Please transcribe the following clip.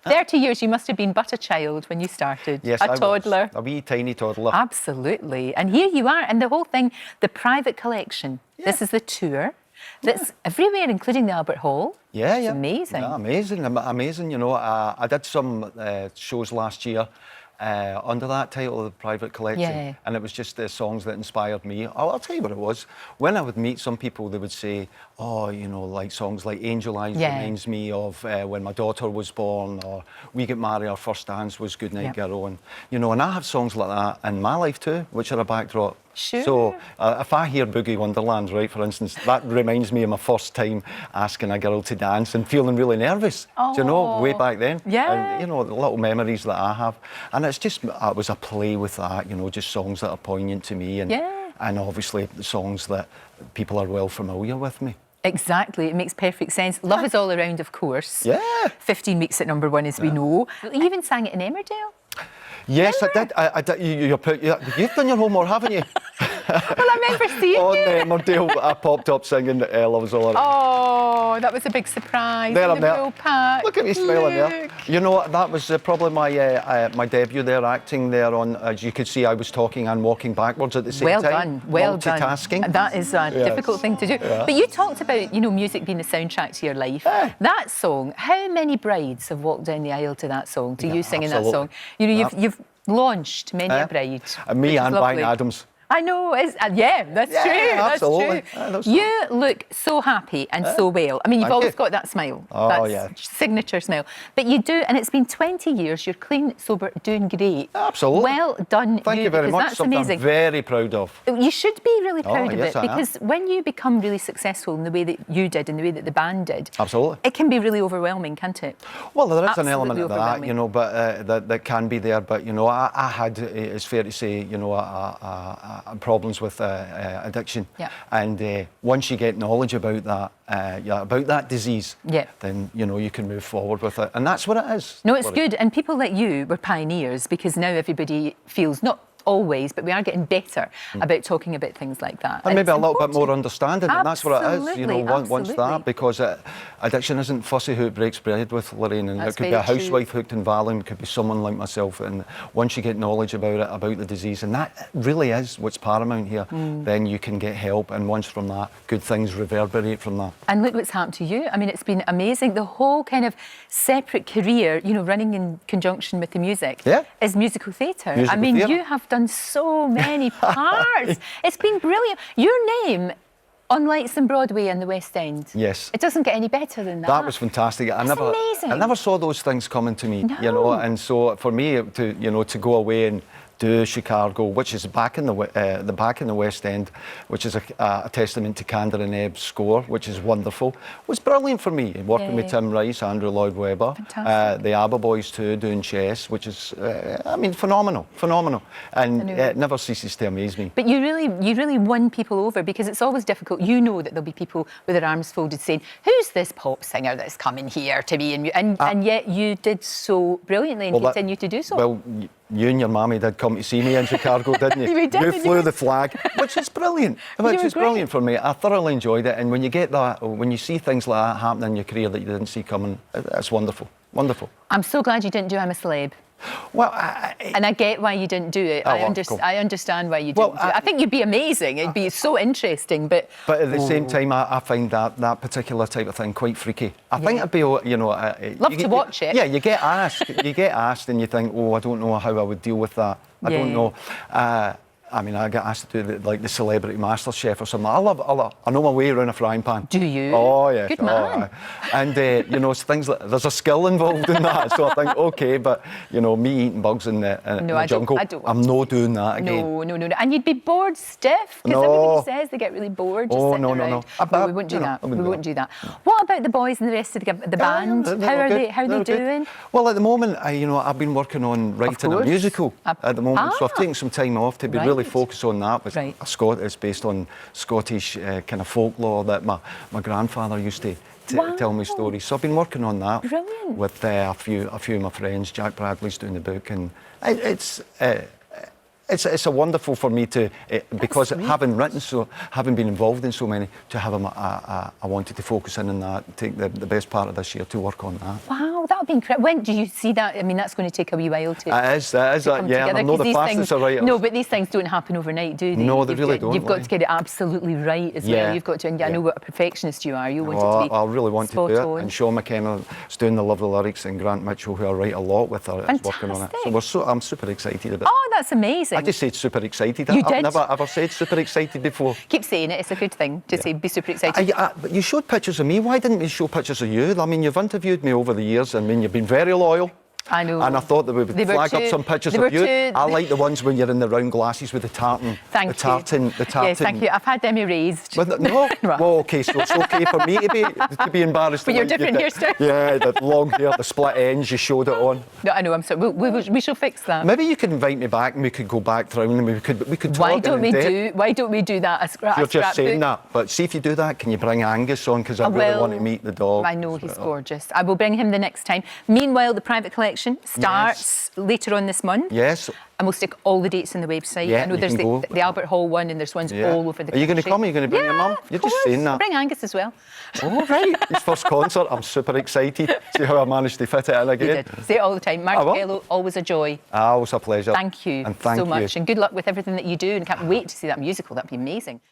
30 years, you must have been but a child when you started. Yes, a toddler. Was. A wee tiny toddler. Absolutely. And here you are, and the whole thing, the private collection. Yeah. This is the tour. That's everywhere, including the Albert Hall. Yeah, it's yeah. amazing. Yeah, amazing. You know, I did some shows last year under that title, the private collection, and it was just the songs that inspired me. I'll tell you what it was. When I would meet some people, they would say, "Oh, you know, like songs like Angel Eyes reminds me of when my daughter was born, or We Get Married, Our First Dance was Goodnight Girl," and you know, and I have songs like that in my life too, which are a backdrop. Sure. So if I hear Boogie Wonderland, right, for instance, that reminds me of my first time asking a girl to dance and feeling really nervous. Oh. Do you know, way back then? Yeah. And, you know, the little memories that I have. And it's just, it was a play with that, you know, just songs that are poignant to me. And, and obviously the songs that people are well familiar with me. Exactly, it makes perfect sense. Love is All Around, of course. Yeah. 15 weeks at #1, as we know. You even sang it in Emmerdale. Yes, remember? I did. You've done your homework, haven't you? Well, I remember seeing on you. Emmerdale, I popped up singing Love Is All Around. Oh, that was a big surprise. There I'm there. Look at me smiling there. You know, that was probably my debut there, acting there on, as you could see, I was talking and walking backwards at the same time. Well done. Multitasking. That is a difficult thing to do. Yeah. But you talked about, you know, music being the soundtrack to your life. Yeah. That song, how many brides have walked down the aisle to that song, to you singing that song? You know, you've launched many a bride. Me and Brian Adams. I know, that's true. Absolutely. That's true. You look so happy and so well. I mean, you've always got that smile. Oh, that's signature smile. But you do, and it's been 20 years, you're clean, sober, doing great. Absolutely. Well done. Thank you very much. That's something amazing. I'm very proud of. You should be really proud of it, I because when you become really successful in the way that you did and the way that the band did, absolutely, it can be really overwhelming, can't it? Well, there is an element of that, you know, but that can be there. But, you know, I had, it's fair to say, you know, problems with addiction, and once you get knowledge about that disease, then you know you can move forward with it, and that's what it is. No, it's good, and people like you were pioneers, because now everybody feels, not always, but we are getting better about talking about things like that. And maybe a little bit more understanding, and that's what it is, you know, Absolutely. once that, because addiction isn't fussy who breaks bread with, Lorraine, and it could be a housewife hooked in Valium, it could be someone like myself, and once you get knowledge about it, about the disease, and that really is what's paramount here, then you can get help, and once from that, good things reverberate from that. And look what's happened to you. I mean, it's been amazing. The whole kind of separate career, you know, running in conjunction with the music, is musical theatre. I mean, you have done so many parts. It's been brilliant. Your name on lights in Broadway and the West End. Yes. It doesn't get any better than that. That was fantastic. Amazing. I never saw those things coming to me, you know, and so for me to go away and do Chicago, which is back in the West End, which is a testament to Kander and Ebb's score, which is wonderful, was brilliant for me. Working with Tim Rice, Andrew Lloyd Webber, the ABBA Boys too, doing Chess, which is, I mean, phenomenal, and it never ceases to amaze me. But you really won people over, because it's always difficult. You know that there'll be people with their arms folded saying, "Who's this pop singer that's coming here to me?" And yet you did so brilliantly, and continue to do so. Well, you and your mammy did come to see me in Chicago, didn't you? You flew the flag, which is brilliant. Which is brilliant for me. I thoroughly enjoyed it. And when you get that, when you see things like that happen in your career that you didn't see coming, it's wonderful. Wonderful. I'm so glad you didn't do I'm a Celeb. Well, and I get why you didn't do it. I understand why you didn't do it. I think you'd be amazing. It'd be so interesting, but at the same time, I find that particular type of thing quite freaky. I think it'd be, you know, love to watch it. Yeah, you get asked, and you think, oh, I don't know how I would deal with that. I don't know. I mean, I get asked to do the Celebrity Master Chef or something. I know my way around a frying pan. Do you? Oh, yeah. Good man. And, you know, it's things like, there's a skill involved in that. So I think, okay, but, you know, me eating bugs in the jungle, I'm not doing that again. No. And you'd be bored stiff, because everybody says they get really bored just sitting around. But we wouldn't do that. We wouldn't do that. What about the boys and the rest of the band? How are they doing? Well, at the moment, you know, I've been working on writing a musical at the moment. So I've taken some time off to be really focus on that. It's based on Scottish kind of folklore that my grandfather used to tell me stories. So I've been working on that with a few of my friends. Jack Bradley's doing the book, and it's a wonderful for me to because having been involved in so many, to have I wanted to focus in on that, take the best part of this year to work on that. Wow. Oh, that would be incredible. When do you see that? I mean, that's going to take a wee while to It is, yeah. I know the fastest writers. No, but these things don't happen overnight, do they? No, they really don't. You've got to get it absolutely right as well. You've got to, and I know what a perfectionist you are. You want it to be I really want to do it. on. And Sean McKenna's doing the lovely lyrics, and Grant Mitchell, who I write a lot with, is working on it. So I'm super excited about it. Oh, that's amazing. I just said super excited. You did? I've never ever said super excited before. Keep saying it. It's a good thing to say be super excited. But you showed pictures of me. Why didn't you show pictures of you? I mean, you've interviewed me over the years. I mean, you've been very loyal. I know. And I thought that we would flag up some pictures of you. I like the ones when you're in the round glasses with the tartan. Thank you. The tartan. Yes, thank you. I've had them erased. No? Well, OK, so it's OK for me to be embarrassed. But you're different hairstyle. Yeah, the long hair, the split ends, you showed it on. No, I know, I'm sorry. We shall fix that. Maybe you could invite me back and we could go back through and we could talk. Why don't we do that? You're just saying that. But see if you do that, can you bring Angus on? Because I really want to meet the dog. I know, he's gorgeous. I will bring him the next time. Meanwhile, the private collection starts later on this month. Yes. And we'll stick all the dates on the website. Yeah, I know there's the Albert Hall one and there's ones all over the country. Are you going to come? Are you going to bring your mum? You're just saying that. I'll bring Angus as well. Oh, right. His first concert. I'm super excited. See how I managed to fit it in again. You did. Say it all the time. Marti Pellow, always a joy. Always a pleasure. Thank you so much. And good luck with everything that you do. And can't wait to see that musical. That'd be amazing.